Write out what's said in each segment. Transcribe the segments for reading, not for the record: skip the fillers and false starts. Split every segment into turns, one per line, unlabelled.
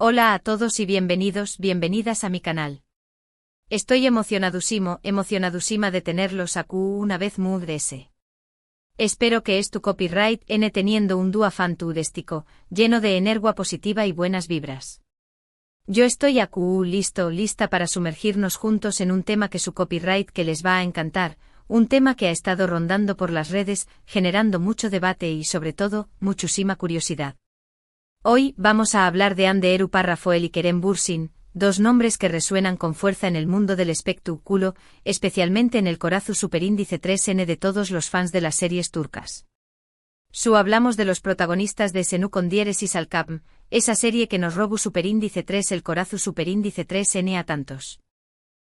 Hola a todos y bienvenidas a mi canal. Estoy emocionadísima de tenerlos aquí una vez más. Espero que tu copyright n teniendo un día fantástico, lleno de energía positiva y buenas vibras. Yo estoy aquí lista para sumergirnos juntos en un tema que su copyright que les va a encantar, un tema que ha estado rondando por las redes, generando mucho debate y sobre todo, muchísima curiosidad. Hoy vamos a hablar de Anderu Parrafoel y Kerem Bürsin, dos nombres que resuenan con fuerza en el mundo del espectáculo, especialmente en el corazón superíndice 3N de todos los fans de las series turcas. Hablamos de los protagonistas de Senu Condieres y Salkam, esa serie que nos robó superíndice 3 el corazón superíndice 3N a tantos.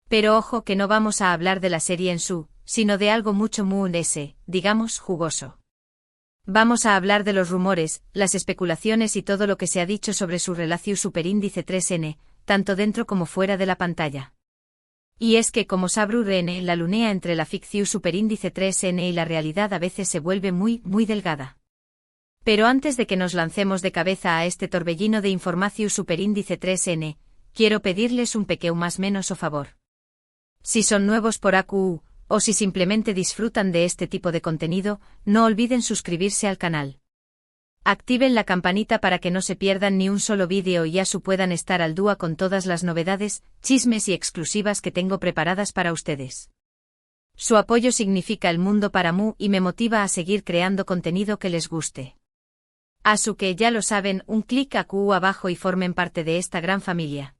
Pero ojo que no vamos a hablar de la serie en sino de algo mucho digamos, jugoso. Vamos a hablar de los rumores, las especulaciones y todo lo que se ha dicho sobre su relación superíndice 3N, tanto dentro como fuera de la pantalla. Y es que como sabrú Rene, la lunea entre la ficción superíndice 3N y la realidad a veces se vuelve muy delgada. Pero antes de que nos lancemos de cabeza a este torbellino de información superíndice 3N, quiero pedirles un pequeño más menos o favor. Si son nuevos por AQU, o si simplemente disfrutan de este tipo de contenido, no olviden suscribirse al canal. Activen la campanita para que no se pierdan ni un solo vídeo y puedan estar al día con todas las novedades, chismes y exclusivas que tengo preparadas para ustedes. Su apoyo significa el mundo para mí y me motiva a seguir creando contenido que les guste. Que ya lo saben, un clic aquí abajo y formen parte de esta gran familia.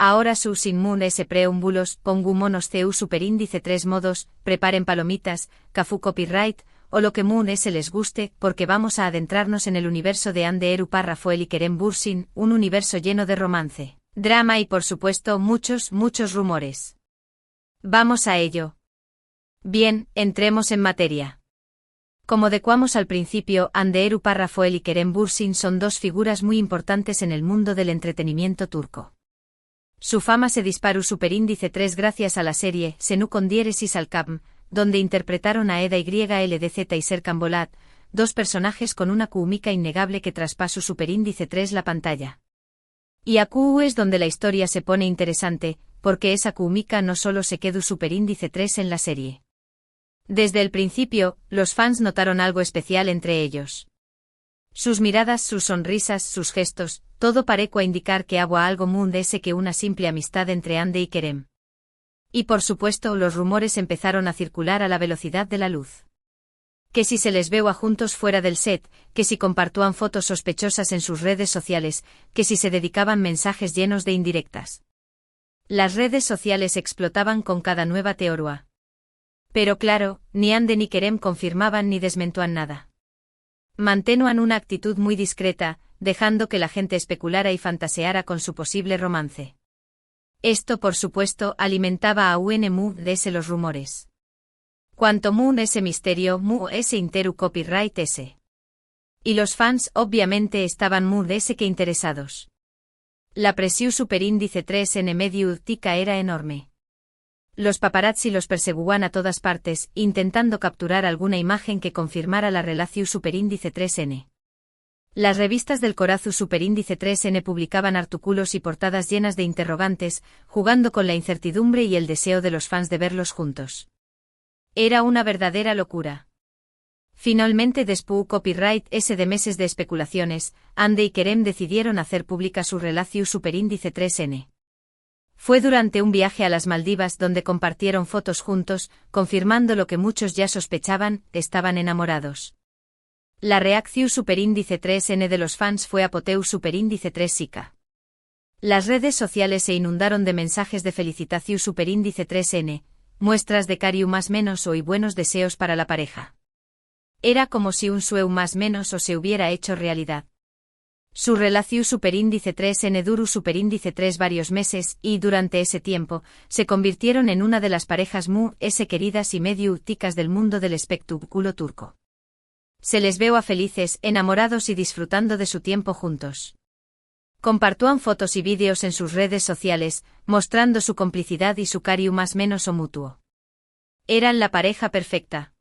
Ahora sin preámbulos, pongámonos superíndice 3 modos, preparen palomitas, cafú copyright, o lo que les guste, porque vamos a adentrarnos en el universo de Anderu Parrafoel y Kerem Bürsin, un universo lleno de romance, drama y por supuesto muchos rumores. Vamos a ello. Bien, entremos en materia. Como decíamos al principio, Anderu Parrafoel y Kerem Bürsin son dos figuras muy importantes en el mundo del entretenimiento turco. Su fama se disparó superíndice 3 gracias a la serie Senu Condieres y Salkam, donde interpretaron a Eda YLDZ y Serkan Bolat, dos personajes con una química innegable que traspasó superíndice 3 la pantalla. Y aquí es donde la historia se pone interesante, porque esa química no solo se quedó superíndice 3 en la serie. Desde el principio, los fans notaron algo especial entre ellos. Sus miradas, sus sonrisas, sus gestos, todo parecía indicar que había algo más que una simple amistad entre Ande y Kerem. Y por supuesto los rumores empezaron a circular a la velocidad de la luz. Que si se les veo juntos fuera del set, que si compartían fotos sospechosas en sus redes sociales, que si se dedicaban mensajes llenos de indirectas. Las redes sociales explotaban con cada nueva teoría. Pero claro, ni Ande ni Kerem confirmaban ni desmentían nada. Mantenían una actitud muy discreta, dejando que la gente especulara y fantaseara con su posible romance. Esto por supuesto alimentaba a los rumores. Cuanto ese misterio, ese interu copyright ese. Y los fans obviamente estaban que interesados. La presión superíndice 3 en medio tica era enorme. Los paparazzi los perseguían a todas partes, intentando capturar alguna imagen que confirmara la relación superíndice 3N. Las revistas del corazón superíndice 3N publicaban artículos y portadas llenas de interrogantes, jugando con la incertidumbre y el deseo de los fans de verlos juntos. Era una verdadera locura. Finalmente, después copyright de meses de especulaciones, Ande y Kerem decidieron hacer pública su relación superíndice 3N. Fue durante un viaje a las Maldivas donde compartieron fotos juntos, confirmando lo que muchos ya sospechaban, estaban enamorados. La reacción superíndice 3N de los fans fue apoteu superíndice 3 Sika. Las redes sociales se inundaron de mensajes de felicitación superíndice 3N, muestras de cariño más menos o y buenos deseos para la pareja. Era como si un sueño más menos o se hubiera hecho realidad. Su relación superíndice 3N duró superíndice 3 varios meses y, durante ese tiempo, se convirtieron en una de las parejas queridas y medio ticas del mundo del espectáculo turco. Se les veo a felices, enamorados y disfrutando de su tiempo juntos. Compartían fotos y vídeos en sus redes sociales, mostrando su complicidad y su cariño más menos o mutuo. Eran la pareja perfecta.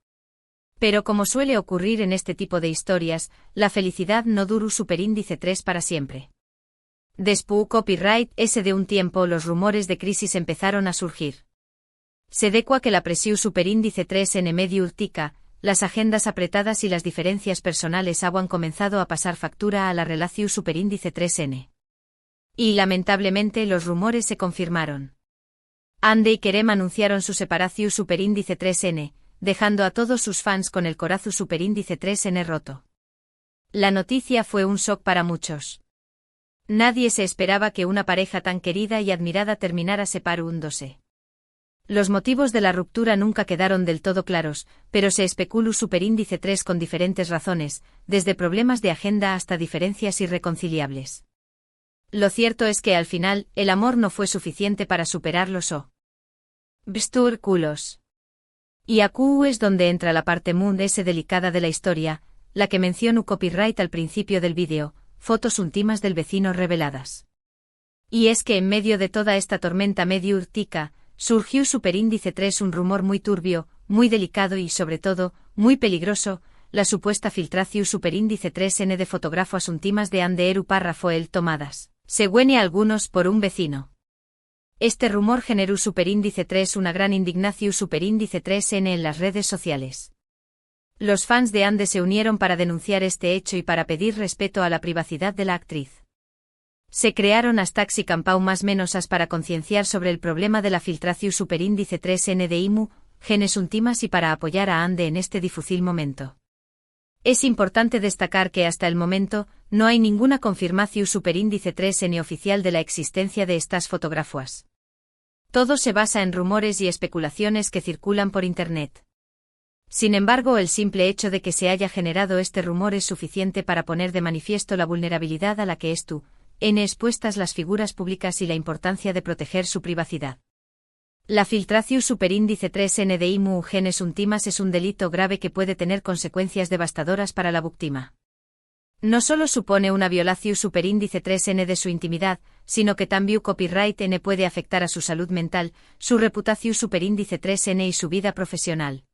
Pero como suele ocurrir en este tipo de historias, la felicidad no duró superíndice 3 para siempre. Después copyright S de un tiempo los rumores de crisis empezaron a surgir. Se decua que la presión superíndice 3N medio urtica, las agendas apretadas y las diferencias personales han comenzado a pasar factura a la relación superíndice 3N. Y lamentablemente los rumores se confirmaron. Ande y Kerem anunciaron su separación superíndice 3N, dejando a todos sus fans con el corazón superíndice 3N roto. La noticia fue un shock para muchos. Nadie se esperaba que una pareja tan querida y admirada terminara separándose. Los motivos de la ruptura nunca quedaron del todo claros, pero se especuló superíndice 3 con diferentes razones, desde problemas de agenda hasta diferencias irreconciliables. Lo cierto es que al final, el amor no fue suficiente para superar los obstáculos. Y aquí es donde entra la parte muy delicada de la historia, la que mencionó copyright al principio del vídeo, fotos íntimas del vecino reveladas. Y es que en medio de toda esta tormenta medio urtica, surgió superíndice 3 un rumor muy turbio, muy delicado y sobre todo, muy peligroso, la supuesta filtración superíndice 3N de fotógrafos íntimas de Anderu Parrafoel tomadas, según algunos por un vecino. Este rumor generó superíndice 3 una gran indignación superíndice 3N en las redes sociales. Los fans de Ande se unieron para denunciar este hecho y para pedir respeto a la privacidad de la actriz. Se crearon hashtags y campañas menosas para concienciar sobre el problema de la filtración superíndice 3N de IMU, genes íntimas y para apoyar a Ande en este difícil momento. Es importante destacar que hasta el momento, no hay ninguna confirmación superíndice 3N oficial de la existencia de estas fotografías. Todo se basa en rumores y especulaciones que circulan por Internet. Sin embargo, el simple hecho de que se haya generado este rumor es suficiente para poner de manifiesto la vulnerabilidad a la que están expuestas las figuras públicas y la importancia de proteger su privacidad. La filtración superíndice 3N de IMU genes íntimas es un delito grave que puede tener consecuencias devastadoras para la víctima. No solo supone una violación superíndice 3N de su intimidad, sino que también copyright N puede afectar a su salud mental, su reputación superíndice 3N y su vida profesional.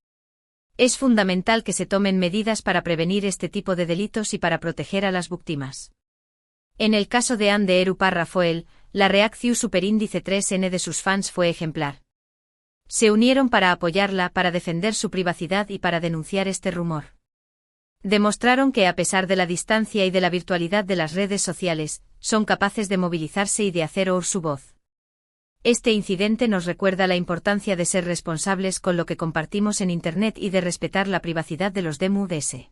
Es fundamental que se tomen medidas para prevenir este tipo de delitos y para proteger a las víctimas. En el caso de Anderu Parrafoel, la reacción superíndice 3N de sus fans fue ejemplar. Se unieron para apoyarla, para defender su privacidad y para denunciar este rumor. Demostraron que a pesar de la distancia y de la virtualidad de las redes sociales, son capaces de movilizarse y de hacer oír su voz. Este incidente nos recuerda la importancia de ser responsables con lo que compartimos en Internet y de respetar la privacidad de los DMUDS.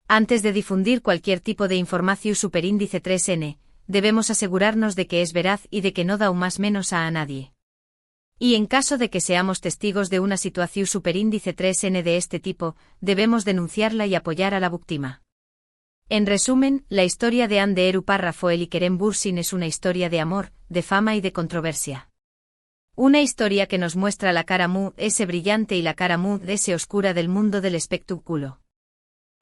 Antes de difundir cualquier tipo de información superíndice 3N, debemos asegurarnos de que es veraz y de que no da un más menos a nadie. Y en caso de que seamos testigos de una situación superíndice 3N de este tipo, debemos denunciarla y apoyar a la víctima. En resumen, la historia de Anderu Parrafoel y Kerem Bürsin es una historia de amor, de fama y de controversia. Una historia que nos muestra la cara muy brillante y la cara muy oscura del mundo del espectáculo.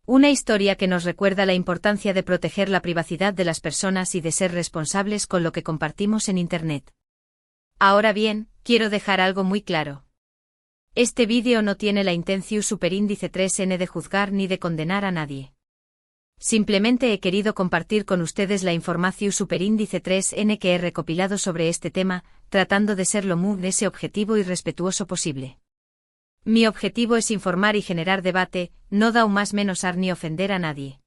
Una historia que nos recuerda la importancia de proteger la privacidad de las personas y de ser responsables con lo que compartimos en Internet. Ahora bien, quiero dejar algo muy claro. Este vídeo no tiene la intención superíndice 3N de juzgar ni de condenar a nadie. Simplemente he querido compartir con ustedes la información superíndice 3N que he recopilado sobre este tema, tratando de ser lo más objetivo y respetuoso posible. Mi objetivo es informar y generar debate, no da un más menosar ni ofender a nadie.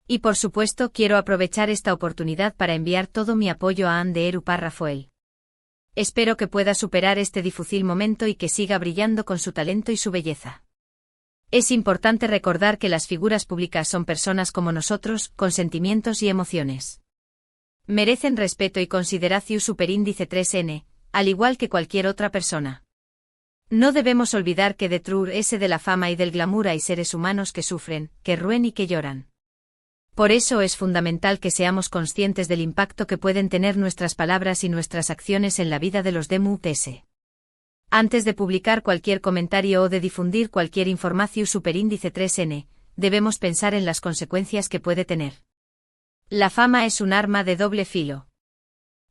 Y por supuesto quiero aprovechar esta oportunidad para enviar todo mi apoyo a Anderu Parrafoel. Espero que pueda superar este difícil momento y que siga brillando con su talento y su belleza. Es importante recordar que las figuras públicas son personas como nosotros, con sentimientos y emociones. Merecen respeto y consideración superíndice 3N, al igual que cualquier otra persona. No debemos olvidar que detrás de la fama y del glamour hay seres humanos que sufren, que ruen y que lloran. Por eso es fundamental que seamos conscientes del impacto que pueden tener nuestras palabras y nuestras acciones en la vida de los DMUDS. Antes de publicar cualquier comentario o de difundir cualquier información superíndice 3N, debemos pensar en las consecuencias que puede tener. La fama es un arma de doble filo.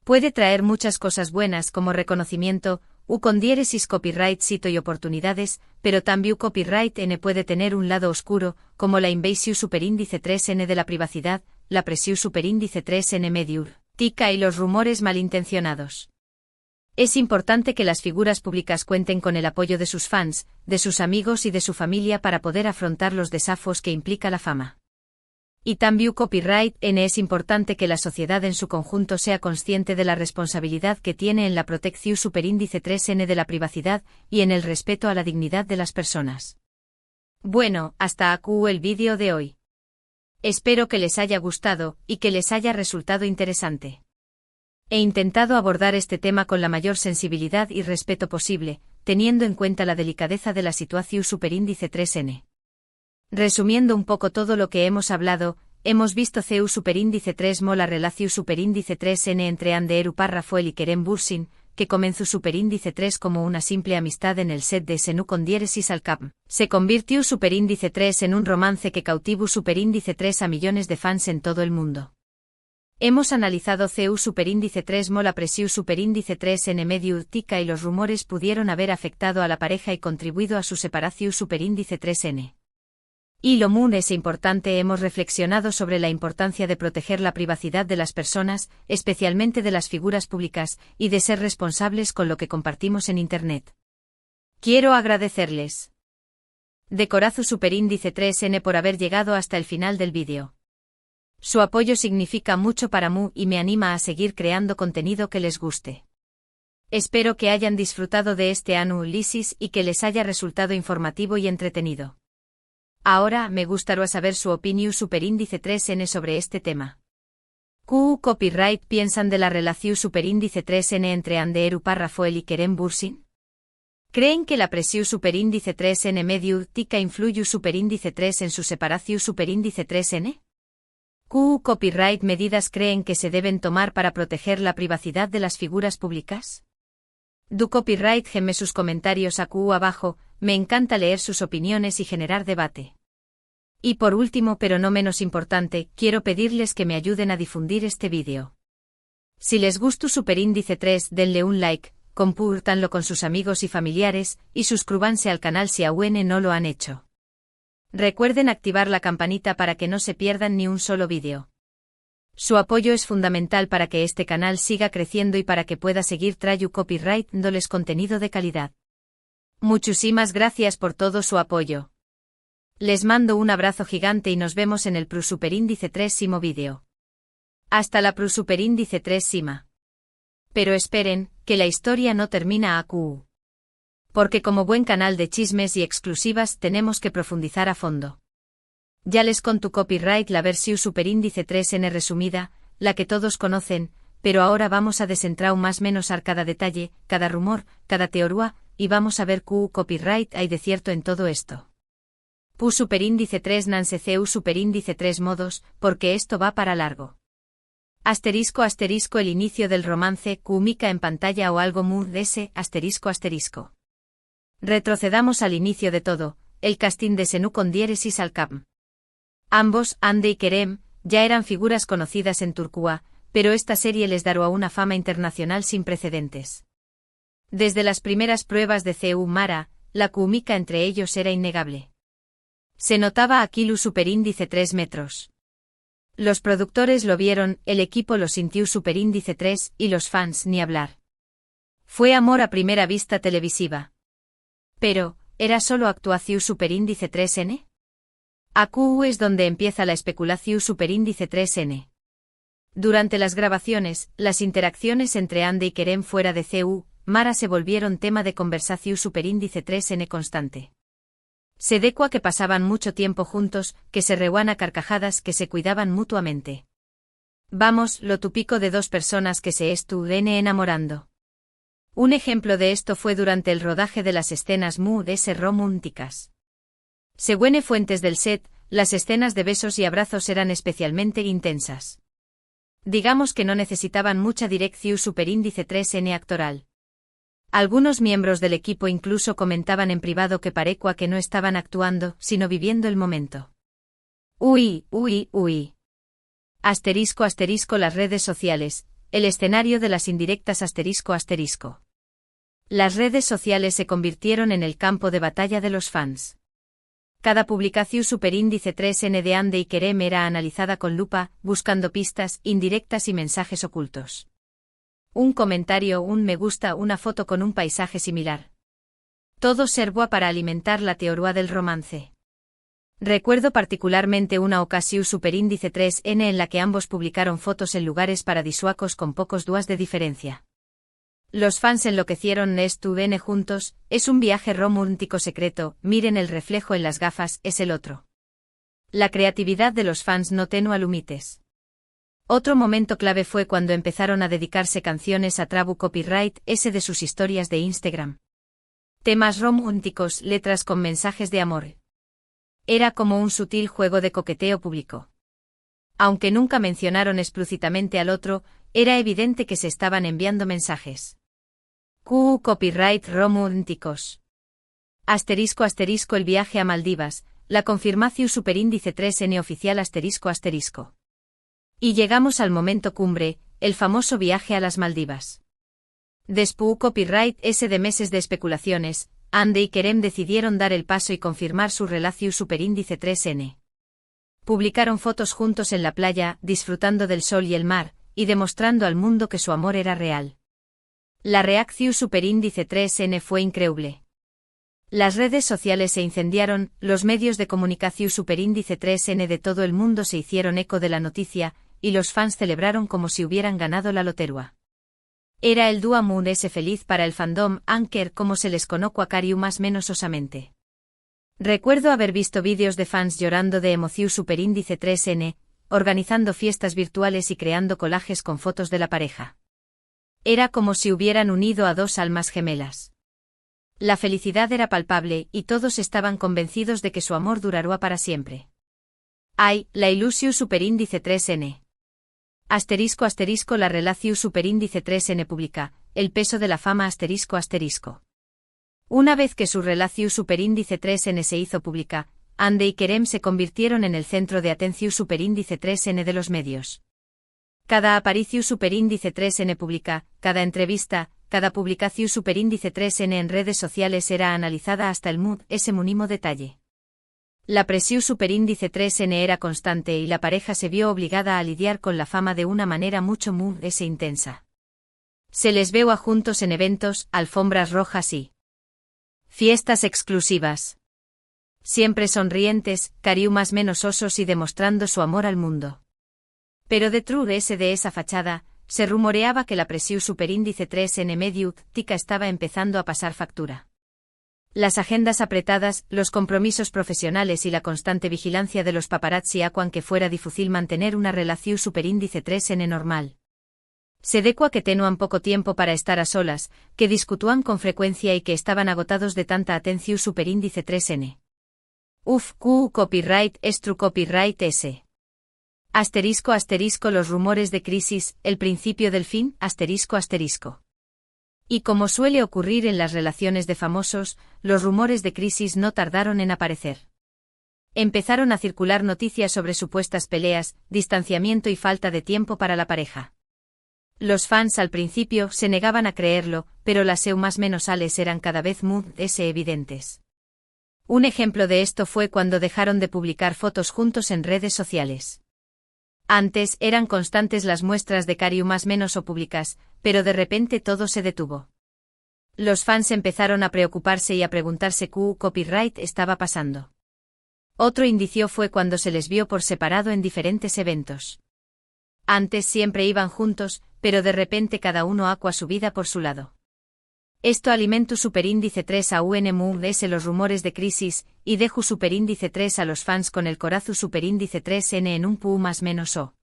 Puede traer muchas cosas buenas como reconocimiento, con diéresis copyright sito y oportunidades, pero también copyright N puede tener un lado oscuro, como la invasión superíndice 3N de la privacidad, la presión superíndice 3N mediur, tica y los rumores malintencionados. Es importante que las figuras públicas cuenten con el apoyo de sus fans, de sus amigos y de su familia para poder afrontar los desafíos que implica la fama. Y también copyright N es importante que la sociedad en su conjunto sea consciente de la responsabilidad que tiene en la protección superíndice 3N de la privacidad y en el respeto a la dignidad de las personas. Bueno, hasta aquí el vídeo de hoy. Espero que les haya gustado y que les haya resultado interesante. He intentado abordar este tema con la mayor sensibilidad y respeto posible, teniendo en cuenta la delicadeza de la situación superíndice 3N. Resumiendo un poco todo lo que hemos hablado, hemos visto CEU superíndice 3 la relación superíndice 3N entre Anderu Rafael y Kerem Bürsin, que comenzó superíndice 3 como una simple amistad en el set de Senú con diéresis al cap. Se convirtió superíndice 3 en un romance que cautivó superíndice 3 a millones de fans en todo el mundo. Hemos analizado CEU superíndice 3 la presión superíndice 3 en medio tica y los rumores pudieron haber afectado a la pareja y contribuido a su separación superíndice 3N. Y lo muy es importante hemos reflexionado sobre la importancia de proteger la privacidad de las personas, especialmente de las figuras públicas, y de ser responsables con lo que compartimos en Internet. Quiero agradecerles de corazón superíndice 3N por haber llegado hasta el final del vídeo. Su apoyo significa mucho para mí y me anima a seguir creando contenido que les guste. Espero que hayan disfrutado de este análisis y que les haya resultado informativo y entretenido. Ahora me gustaría saber su opinión superíndice 3N sobre este tema. ¿Qué copyright piensan de la relación superíndice 3N entre Anderu Rafael y Kerem Bürsin? ¿Creen que la presión superíndice 3N medio tica influye superíndice 3 en su separación superíndice 3N? ¿Qué copyright medidas creen que se deben tomar para proteger la privacidad de las figuras públicas? Du copyright geme sus comentarios aquí abajo, me encanta leer sus opiniones y generar debate. Y por último pero no menos importante, quiero pedirles que me ayuden a difundir este vídeo. Si les gustó superíndice 3 denle un like, compártanlo con sus amigos y familiares, y suscríbanse al canal si aún no lo han hecho. Recuerden activar la campanita para que no se pierdan ni un solo vídeo. Su apoyo es fundamental para que este canal siga creciendo y para que pueda seguir trayendo copyright dándoles contenido de calidad. Muchísimas gracias por todo su apoyo. Les mando un abrazo gigante y nos vemos en el superíndice 3 vídeo. Hasta la superíndice 3. Pero esperen, que la historia no termina aquí. Porque como buen canal de chismes y exclusivas tenemos que profundizar a fondo. Ya les conto copyright la versión superíndice 3N resumida, la que todos conocen, pero ahora vamos a desentrar más menos a cada detalle, cada rumor, cada teoría, y vamos a ver qué copyright hay de cierto en todo esto. Pu superíndice 3 nance CEU superíndice 3 modos, porque esto va para largo. Asterisco asterisco el inicio del romance, mica en pantalla o algo muy de ese, asterisco asterisco. Retrocedamos al inicio de todo, el casting de Senú con diéresis al cap. Ambos, Ande y Kerem, ya eran figuras conocidas en Turquía, pero esta serie les dará una fama internacional sin precedentes. Desde las primeras pruebas de CEU Mara, la química entre ellos era innegable. Se notaba aquí lu superíndice 3 metros. Los productores lo vieron, el equipo lo sintió superíndice 3 y los fans ni hablar. Fue amor a primera vista televisiva. Pero, ¿era solo actuación superíndice 3N? Aquí es donde empieza la especulación superíndice 3N. Durante las grabaciones, las interacciones entre Ande y Kerem fuera de CEU Mara se volvieron tema de conversación superíndice 3N constante. Se decua que pasaban mucho tiempo juntos, que se reúan a carcajadas, que se cuidaban mutuamente. Vamos, lo típico de dos personas que se estuvieron enamorando. Un ejemplo de esto fue durante el rodaje de las escenas románticas. Según fuentes del set, las escenas de besos y abrazos eran especialmente intensas. Digamos que no necesitaban mucha dirección superíndice 3N actoral. Algunos miembros del equipo incluso comentaban en privado que parecía que no estaban actuando, sino viviendo el momento. Uy. Asterisco asterisco las redes sociales, el escenario de las indirectas asterisco asterisco. Las redes sociales se convirtieron en el campo de batalla de los fans. Cada publicación superíndice 3N de Ande y Kerem era analizada con lupa, buscando pistas, indirectas y mensajes ocultos. Un comentario, un me gusta, una foto con un paisaje similar. Todo servía para alimentar la teoría del romance. Recuerdo particularmente una ocasión superíndice 3N en la que ambos publicaron fotos en lugares paradisuacos con pocos días de diferencia. Los fans enloquecieron. Estuvieron juntos, es un viaje romántico secreto, miren el reflejo en las gafas, es el otro. La creatividad de los fans no tenía límites. Otro momento clave fue cuando empezaron a dedicarse canciones a Trabu Copyright, ese de sus historias de Instagram. Temas románticos, letras con mensajes de amor. Era como un sutil juego de coqueteo público. Aunque nunca mencionaron explícitamente al otro, era evidente que se estaban enviando mensajes. Copyright románticos. Asterisco el viaje a Maldivas, la confirmación superíndice 3N oficial asterisco. Y llegamos al momento cumbre, el famoso viaje a las Maldivas. Después copyright ese de meses de especulaciones, Ande y Kerem decidieron dar el paso y confirmar su relación superíndice 3N. Publicaron fotos juntos en la playa, disfrutando del sol y el mar, y demostrando al mundo que su amor era real. La reacción superíndice 3N fue increíble. Las redes sociales se incendiaron, los medios de comunicación superíndice 3N de todo el mundo se hicieron eco de la noticia, y los fans celebraron como si hubieran ganado la lotería. Era el dúo Moon ese feliz para el fandom, Anker como se les conoce a Cariu más menos osamente. Recuerdo haber visto vídeos de fans llorando de emoción superíndice 3N, organizando fiestas virtuales y creando collages con fotos de la pareja. Era como si hubieran unido a dos almas gemelas. La felicidad era palpable, y todos estaban convencidos de que su amor duraría para siempre. Ay, la ilusión superíndice 3N. La relación superíndice 3N publica, el peso de la fama ***. Una vez que su relación superíndice 3N se hizo pública, Ande y Kerem se convirtieron en el centro de atención superíndice 3N de los medios. Cada aparición superíndice 3N pública, cada entrevista, cada publicación superíndice 3N en redes sociales era analizada hasta el ese mínimo detalle. La presión superíndice 3N era constante y la pareja se vio obligada a lidiar con la fama de una manera mucho intensa. Se les veo a juntos en eventos, alfombras rojas y fiestas exclusivas. Siempre sonrientes, Cariu más menos osos y demostrando su amor al mundo. Pero detrás de esa fachada, se rumoreaba que la presión superíndice 3N mediática estaba empezando a pasar factura. Las agendas apretadas, los compromisos profesionales y la constante vigilancia de los paparazzi hacían que fuera difícil mantener una relación superíndice 3N normal. Se decua que tenían poco tiempo para estar a solas, que discutían con frecuencia y que estaban agotados de tanta atención superíndice 3N. Copyright es true copyright s. Los rumores de crisis, el principio del fin, ***. Y como suele ocurrir en las relaciones de famosos, los rumores de crisis no tardaron en aparecer. Empezaron a circular noticias sobre supuestas peleas, distanciamiento y falta de tiempo para la pareja. Los fans al principio se negaban a creerlo, pero las más menos ales eran cada vez más evidentes. Un ejemplo de esto fue cuando dejaron de publicar fotos juntos en redes sociales. Antes eran constantes las muestras de Cariu más menos o públicas, pero de repente todo se detuvo. Los fans empezaron a preocuparse y a preguntarse qué copyright estaba pasando. Otro indicio fue cuando se les vio por separado en diferentes eventos. Antes siempre iban juntos, pero de repente cada uno acua su vida por su lado. Esto alimentó superíndice 3 a los rumores de crisis, y deju superíndice 3 a los fans con el corazu superíndice 3N en un pu más menos o.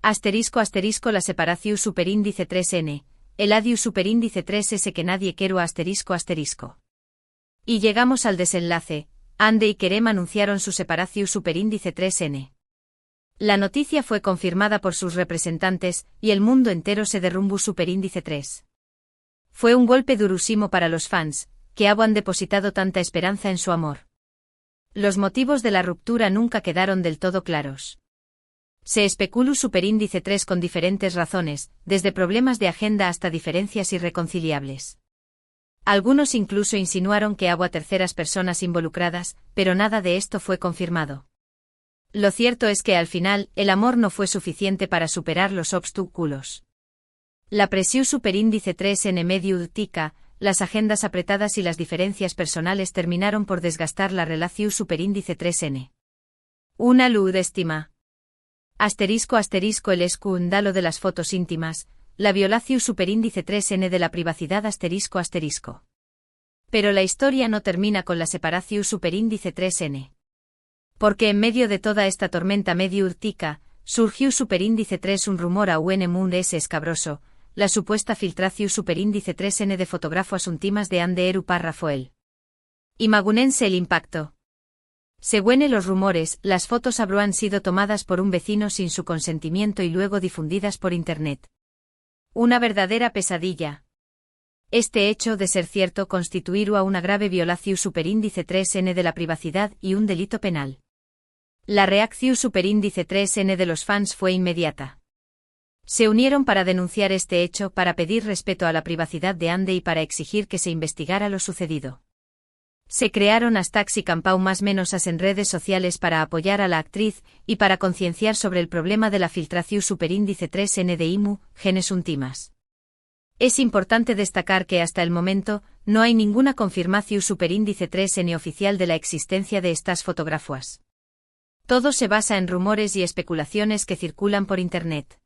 La separación superíndice 3N, el adiu superíndice 3S que nadie quiero ***. Y llegamos al desenlace, Ande y Kerem anunciaron su separación superíndice 3N. La noticia fue confirmada por sus representantes, y el mundo entero se derrumbó superíndice 3. Fue un golpe durísimo para los fans, que habían depositado tanta esperanza en su amor. Los motivos de la ruptura nunca quedaron del todo claros. Se especuló superíndice 3 con diferentes razones, desde problemas de agenda hasta diferencias irreconciliables. Algunos incluso insinuaron que hubo terceras personas involucradas, pero nada de esto fue confirmado. Lo cierto es que al final, el amor no fue suficiente para superar los obstáculos. La presión superíndice 3N medio tica, las agendas apretadas y las diferencias personales terminaron por desgastar la relación superíndice 3N. Una luz estima. El escándalo de las fotos íntimas, la violación superíndice 3N de la privacidad ***. Pero la historia no termina con la separación superíndice 3N. Porque en medio de toda esta tormenta medio urtica, surgió superíndice 3 un rumor a un mundo escabroso, la supuesta filtración superíndice 3N de fotógrafos íntimas de Ande Eru Parrafoel. Imagunense el impacto. Según los rumores, las fotos habrían sido tomadas por un vecino sin su consentimiento y luego difundidas por internet. Una verdadera pesadilla. Este hecho, de ser cierto, constituirá una grave violación superíndice 3N de la privacidad y un delito penal. La reacción superíndice 3N de los fans fue inmediata. Se unieron para denunciar este hecho, para pedir respeto a la privacidad de Ande y para exigir que se investigara lo sucedido. Se crearon hashtags y campañas más menos en redes sociales para apoyar a la actriz y para concienciar sobre el problema de la filtración superíndice 3N de IMU, genes íntimas. Es importante destacar que hasta el momento, no hay ninguna confirmación superíndice 3N oficial de la existencia de estas fotografías. Todo se basa en rumores y especulaciones que circulan por internet.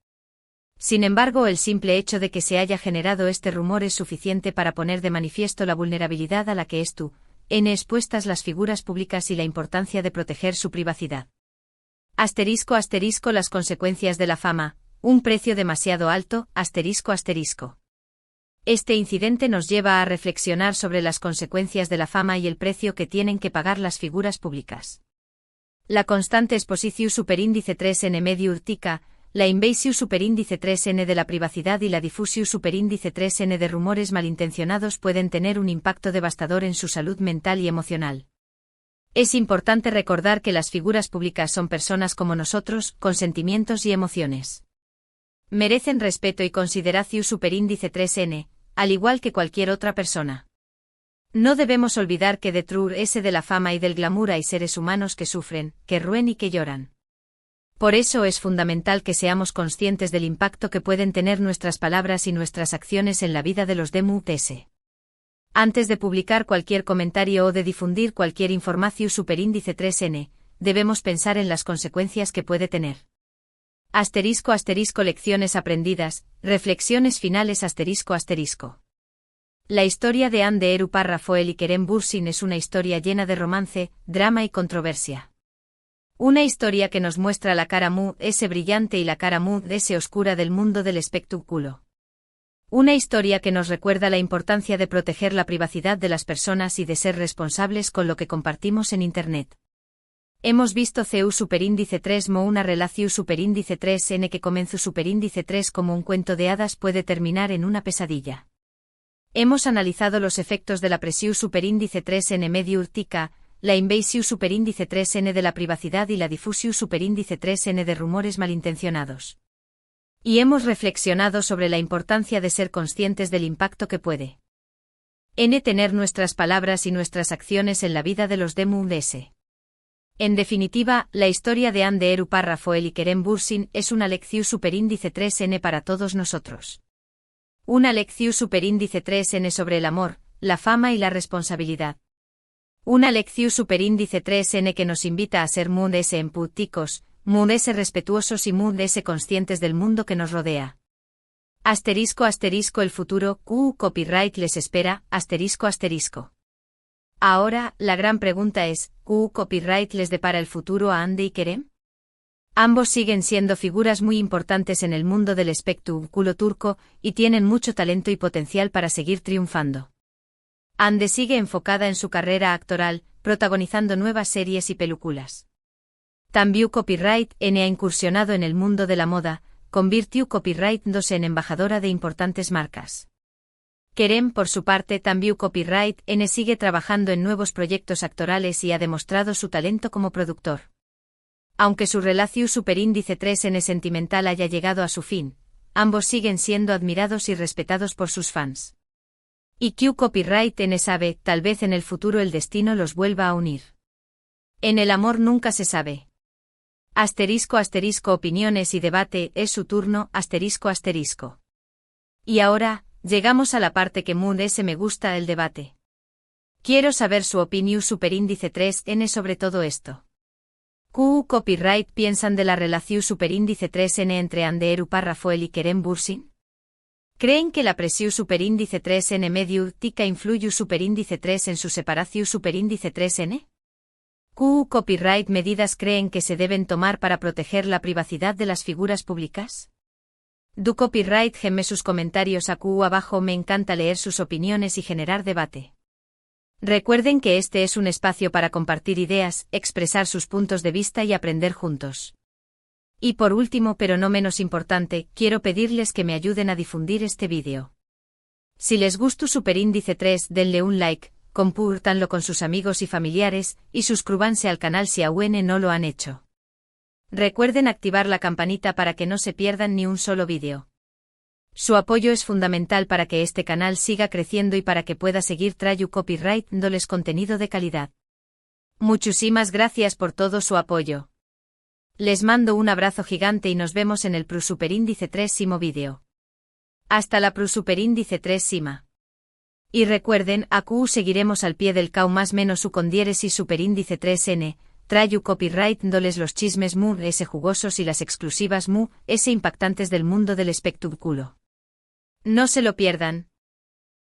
Sin embargo, el simple hecho de que se haya generado este rumor es suficiente para poner de manifiesto la vulnerabilidad a la que están expuestas las figuras públicas y la importancia de proteger su privacidad. ***, las consecuencias de la fama, un precio demasiado alto, ***. Este incidente nos lleva a reflexionar sobre las consecuencias de la fama y el precio que tienen que pagar las figuras públicas. La constante exposición superíndice 3N medio urtica, la invasión superíndice 3N de la privacidad y la difusión superíndice 3N de rumores malintencionados pueden tener un impacto devastador en su salud mental y emocional. Es importante recordar que las figuras públicas son personas como nosotros, con sentimientos y emociones. Merecen respeto y consideración superíndice 3N, al igual que cualquier otra persona. No debemos olvidar que detrás de la fama y del glamour hay seres humanos que sufren, que ruen y que lloran. Por eso es fundamental que seamos conscientes del impacto que pueden tener nuestras palabras y nuestras acciones en la vida de los demás. Antes de publicar cualquier comentario o de difundir cualquier información superíndice 3N, debemos pensar en las consecuencias que puede tener. ***, lecciones aprendidas, reflexiones finales ***. La historia de Ande Eru Parrafoel y Kerem Bürsin es una historia llena de romance, drama y controversia. Una historia que nos muestra la cara brillante y la cara oscura del mundo del espectáculo. Una historia que nos recuerda la importancia de proteger la privacidad de las personas y de ser responsables con lo que compartimos en Internet. Hemos visto CU superíndice 3 como una relación superíndice 3N que comenzó superíndice 3 como un cuento de hadas puede terminar en una pesadilla. Hemos analizado los efectos de la presión superíndice 3N medio urtica, la invasión superíndice 3N de la privacidad y la difusión superíndice 3N de rumores malintencionados. Y hemos reflexionado sobre la importancia de ser conscientes del impacto que puede tener nuestras palabras y nuestras acciones en la vida de los demás. En definitiva, la historia de Ande Eru Parrafoel y Kerem Bürsin es una lección superíndice 3N para todos nosotros. Una lección superíndice 3N sobre el amor, la fama y la responsabilidad. Una lección superíndice 3N que nos invita a ser empáticos, respetuosos y conscientes del mundo que nos rodea. ***, el futuro, copyright les espera, ***. Ahora, la gran pregunta es, copyright les depara el futuro a Ande y Kerem? Ambos siguen siendo figuras muy importantes en el mundo del espectáculo turco y tienen mucho talento y potencial para seguir triunfando. Ande sigue enfocada en su carrera actoral, protagonizando nuevas series y películas. También Copyright N ha incursionado en el mundo de la moda, convirtió Copyright 2 en embajadora de importantes marcas. Kerem, por su parte, también Copyright N sigue trabajando en nuevos proyectos actorales y ha demostrado su talento como productor. Aunque su relación superíndice 3N sentimental haya llegado a su fin, ambos siguen siendo admirados y respetados por sus fans. Y Q copyright N sabe, tal vez en el futuro el destino los vuelva a unir. En el amor nunca se sabe. Asterisco asterisco opiniones y debate, es su turno, asterisco asterisco. Y ahora, llegamos a la parte que Moon S me gusta el debate. Quiero saber su opinión superíndice 3N sobre todo esto. Q copyright piensan de la relación superíndice 3N entre Anderu Parrafoel y Kerem Bürsin? ¿Creen que la presión superíndice 3N medio tica influye superíndice 3 en su separación superíndice 3N? Q copyright medidas creen que se deben tomar para proteger la privacidad de las figuras públicas? Du copyright geme sus comentarios a Q abajo, me encanta leer sus opiniones y generar debate. Recuerden que este es un espacio para compartir ideas, expresar sus puntos de vista y aprender juntos. Y por último pero no menos importante, quiero pedirles que me ayuden a difundir este vídeo. Si les gustó superíndice 3, denle un like, compártanlo con sus amigos y familiares, y suscríbanse al canal si aún no lo han hecho. Recuerden activar la campanita para que no se pierdan ni un solo vídeo. Su apoyo es fundamental para que este canal siga creciendo y para que pueda seguir trayendo copyright dándoles contenido de calidad. Muchísimas gracias por todo su apoyo. Les mando un abrazo gigante y nos vemos en el superíndice 3 vídeo. Hasta la superíndice 3 sima. Y recuerden, a Q seguiremos al pie del cao más menos su con diéresis superíndice 3N, trayu copyright dándoles los chismes mu s jugosos y las exclusivas mu s impactantes del mundo del espectáculo. No se lo pierdan.